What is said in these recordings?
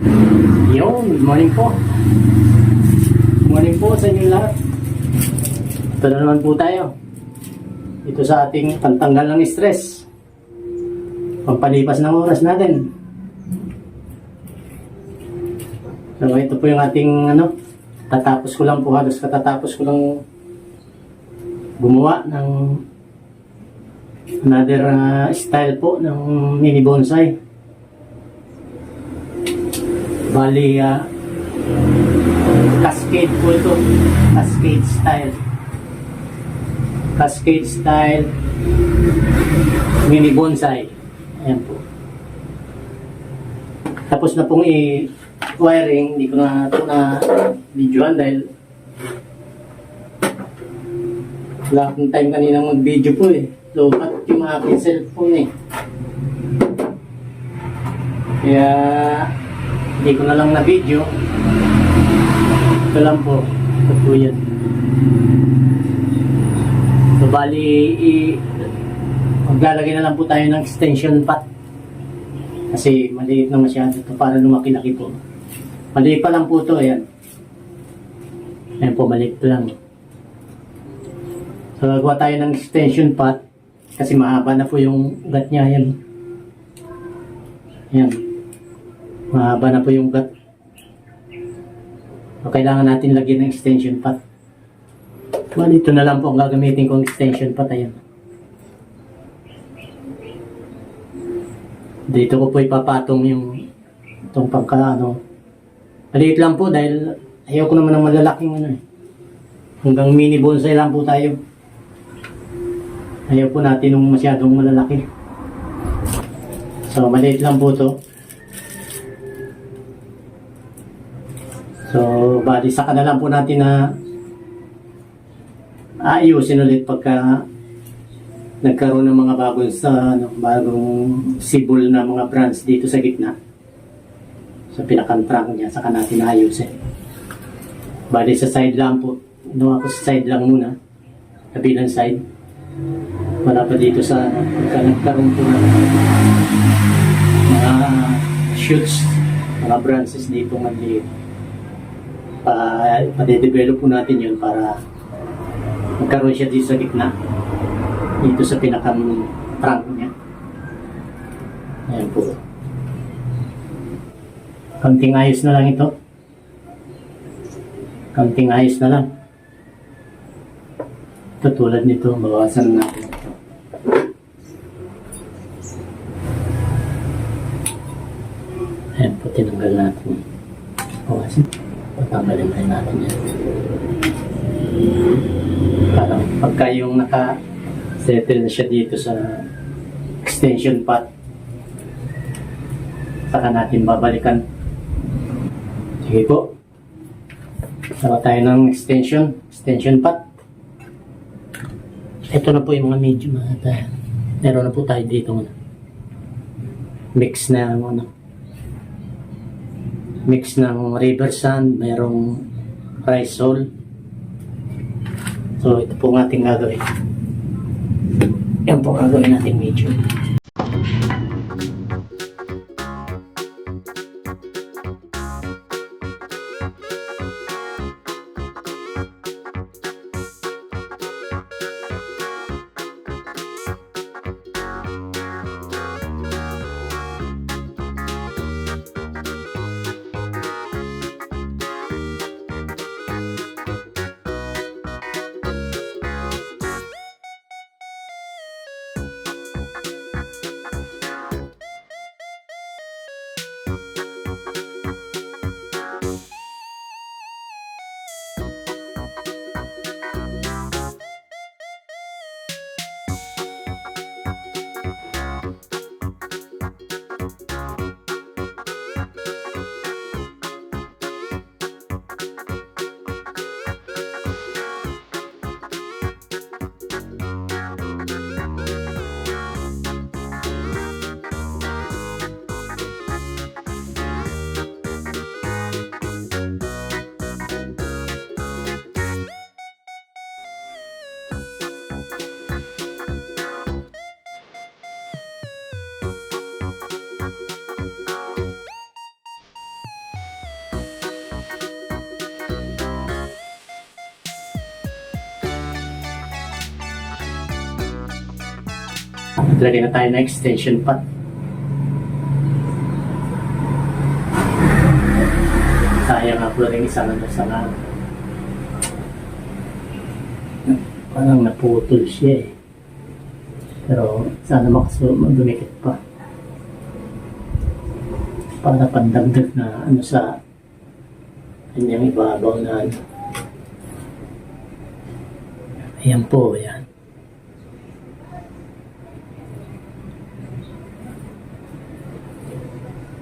Good morning po. Good morning po sa inyo lahat. Ito na naman po tayo. Ito sa ating pantanggal ng stress. Pampalipas ng oras natin. So ito po yung ating tatapos ko lang po, halos katatapos ko lang gumawa ng another style po ng mini bonsai. Bali, cascade po ito. Cascade style. Cascade style mini bonsai. Ayan po. Tapos na pong i-wiring. Hindi ko na ito na videoan dahil wala akong time kanina mag-video po eh. So, at yung aking cellphone eh. Kaya hindi ko na lang na video. Ito lang po. Ito po yan. So bali maglalagay na lang po tayo ng extension pot. Kasi maliit na masyado ito para lumaki-laki po. Maliit pa lang po ito. Ayan. Ayan po, maliit pa lang. So gagawa tayo ng extension pot. Kasi mahaba na po yung ugat niya. Ayan. Ayan. Mahaba na po yung gut. So, kailangan natin lagyan ng extension pot. Well, ito na lang po ang gagamitin kong extension pot. Ayan. Dito ko po ipapatong yung itong maliit lang po dahil ayaw ko naman ng malalaking hanggang mini bonsai lang po tayo. Ayaw po natin ng masyadong malalaki. So, maliit lang po to. So, bali saka na lang po natin na ayusin ulit pagka nagkaroon ng mga bagong sibol na mga branch dito sa gitna. Sa pinakantrank niya, saka natin ayusin. Bali sa side lang po. Ako sa side lang muna. Kabilang side. Wala pa dito sa pagka nagkaroon po ng mga shoots, mga branches dito maliit. Pa-develop po natin yun para magkaroon siya dito sa gitna, dito sa pinakang trunk niya. Ayan po. Kaunting ayos na lang ito. Kaunting ayos na lang. Ito tulad nito, bawasan natin ito. Ayan po, tinanggal natin. Bawasan. Patanggalin tayo natin yan. Parang pagka yung naka-settle na siya dito sa extension pot, saka natin babalikan. Sige po. Saka tayo ng extension pot. Ito na po yung mga medium. Meron na po tayo dito. Mix na mix ng river sand, mayroong rice hull. So ito po ang ating gagawin. Yan po gagawin natin medyo. Naglagay na tayo na extension pot. Sayang nga po rin isa na sa nga. Parang naputol siya eh. Pero sana dumikit pa. Para pandagdag na ano sa kanyang ibabaw na ano. Ayan po, yan.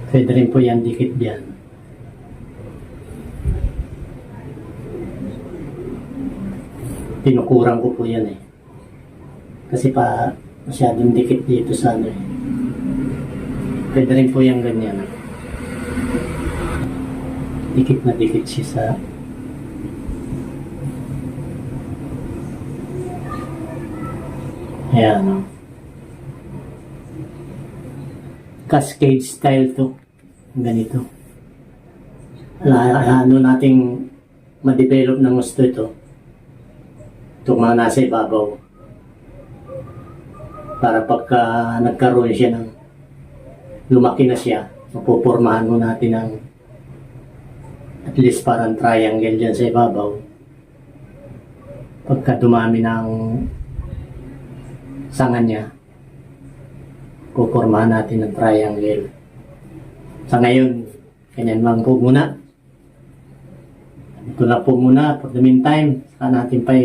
Pwede rin po yan dikit dyan. Pinukurang ko po yan eh. Kasi pa masyadong dikit dito sa ano eh. Pwede rin po yung ganyan. Dikit na dikit siya sa ayan o. Cascade style to. Ganito. Ano nating ma-develop ng gusto ito. Itong mga nasa ibabaw. Para pagka nagkaroon siya ng lumaki na siya, mapupormahan mo natin ng at least parang triangle dyan sa ibabaw. Pagka dumami ng sanga niya, pupormahan natin ng triangle. Sa ngayon, ganyan lang po muna. Ito lang po muna for the meantime. Saka natin pa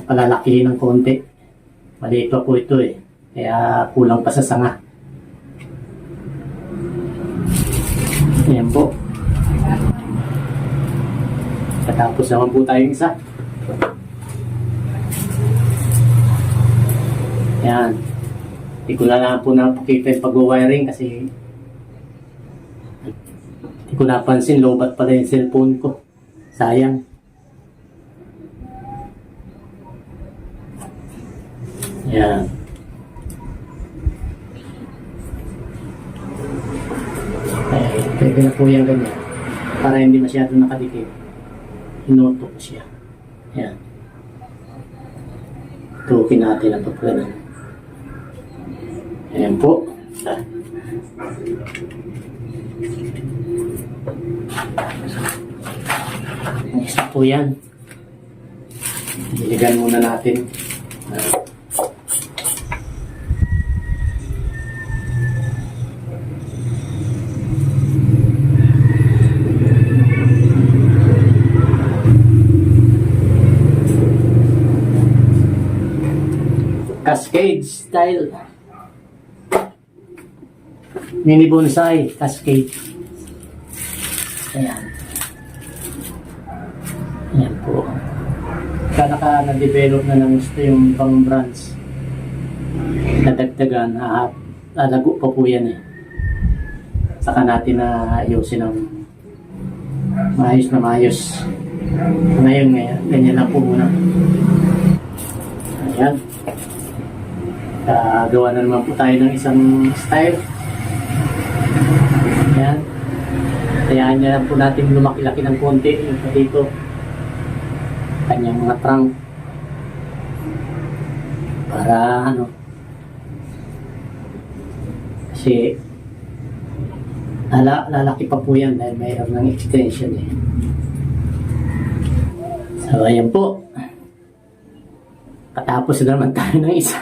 palalakihin ng konti. Maliit pa po ito eh. Kaya kulang pa sa sanga. Ayan po. Patapos naman po tayong isa. Ayan. Hindi ko na lang po napakita yung pag-wiring kasi hindi ko napansin. Lobat pala yung cellphone ko. Sayang. Ayan. Pwede na po yung ganyan. Para hindi masyado nakadikit. Inoto ko siya. Ayan. Tukin natin ang pagkalan. Ayan po. Ang isa po yan. Diligan muna natin. Cascade style. Mini bonsai cascade. Ayan. Ayan po. Kaya na-develop na ng gusto yung pang branch. Nadagdagan. Lalago pa po yan eh. Saka natin na ayusin ng maayos na maayos. Ngayon, ganyan lang po muna. Ayan. Gawa na naman po tayo ng isang style. Ayan. Hayaan niya lang po natin lumaki-laki ng konti yung dito. Kanyang mga trunk. Para kasi lalaki pa po yan dahil mayroon ng extension eh. So ayan po. Katapos na naman tayo ng isa.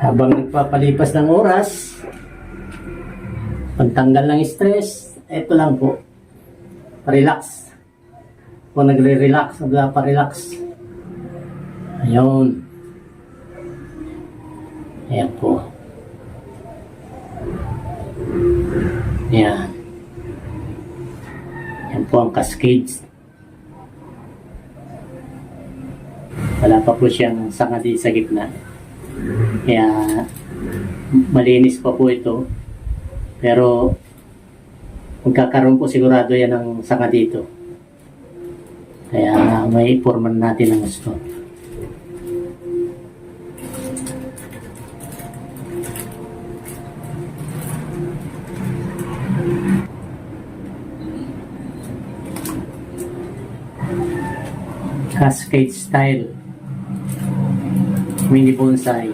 Habang nagpapalipas ng oras, pagtanggal ng stress, ito lang po. Relax. Kung nagre-relax, nagpa-relax. Ayun. Ayan po. Ayan. Ayan po ang cascades. Wala pa po siyang sanga sa gitna. Kaya malinis pa po ito. Pero magkakaroon po sigurado yan ng sanga dito. Kaya may iporman natin ang gusto. Cascade style. mini bonsai.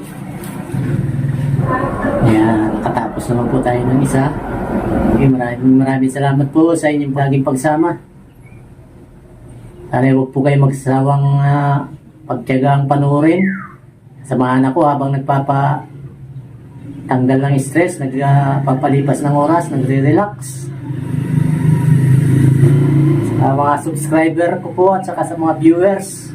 Ayan, nakatapos naman po tayo ng isa. Okay, maraming salamat po sa inyong laging pagsama. Sana huwag po kayo magsasawang pagtiyagang panoorin. Samahan ako habang tanggal ng stress, nagpapalipas ng oras, nagre-relax. Sa mga subscriber ko po at saka sa mga viewers,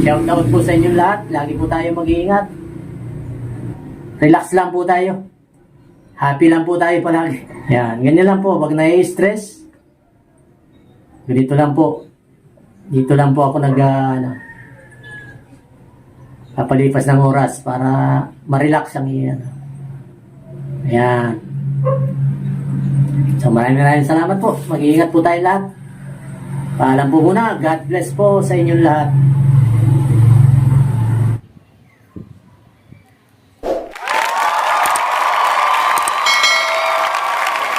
shout out po sa inyong lahat. Lagi po tayo mag-iingat. Relax lang po tayo. Happy lang po tayo palagi. Yan, ganyan lang po. Pag nai-stress, ganito lang po. Dito lang po ako papalipas ng oras para ma-relax ang iyan. Ayan. So maraming salamat po. Mag-iingat po tayo lahat. Paalam po muna. God bless po sa inyong lahat.